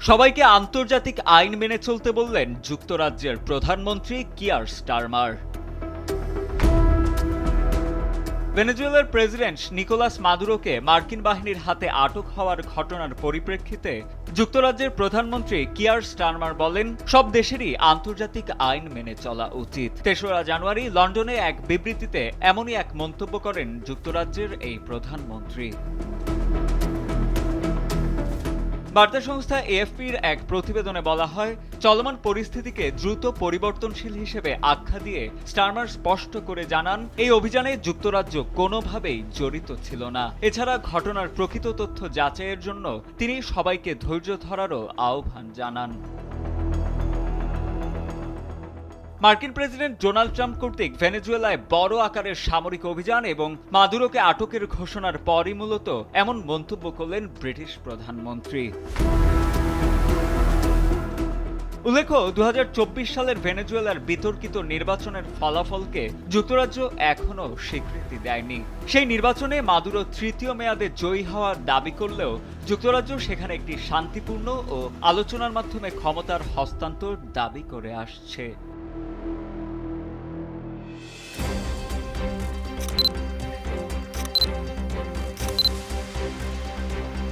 সবাইকে আন্তর্জাতিক আইন মেনে চলতে বললেন যুক্তরাজ্যের প্রধানমন্ত্রী কিয়ার স্টারমার। ভেনেজুয়েলার প্রেসিডেন্ট নিকোলাস মাদুরোকে মার্কিন বাহিনীর হাতে আটক হওয়ার ঘটনার পরিপ্রেক্ষিতে যুক্তরাজ্যের প্রধানমন্ত্রী কিয়ার স্টারমার বলেন, সব দেশেরই আন্তর্জাতিক আইন মেনে চলা উচিত। ৩রা জানুয়ারি লন্ডনে এক বিবৃতিতে এমনই এক মন্তব্য করেন যুক্তরাজ্যের এই প্রধানমন্ত্রী। বার্তা সংস্থা এএফপির এক প্রতিবেদনে বলা হয়, চলমান পরিস্থিতিকে দ্রুত পরিবর্তনশীল হিসেবে আখ্যা দিয়ে স্টারমার স্পষ্ট করে জানান, এই অভিযানে যুক্তরাজ্য কোনোভাবেই জড়িত ছিল না। এছাড়া ঘটনার প্রকৃত তথ্য যাচাইয়ের জন্য তিনি সবাইকে ধৈর্য ধরারও আহ্বান জানান। মার্কিন প্রেসিডেন্ট ডোনাল্ড ট্রাম্প কর্তৃক ভেনেজুয়েলায় বড় আকারের সামরিক অভিযান এবং মাদুরোকে আটকের ঘোষণার পরই মূলত এমন মন্তব্য করলেন ব্রিটিশ প্রধানমন্ত্রী। উল্লেখ্য, ২০২৪ সালের ভেনেজুয়েলার বিতর্কিত নির্বাচনের ফলাফলকে যুক্তরাজ্য এখনও স্বীকৃতি দেয়নি। সেই নির্বাচনে মাদুরো তৃতীয় মেয়াদে জয়ী হওয়ার দাবি করলেও যুক্তরাজ্য সেখানে একটি শান্তিপূর্ণ ও আলোচনার মাধ্যমে ক্ষমতার হস্তান্তর দাবি করে আসছে।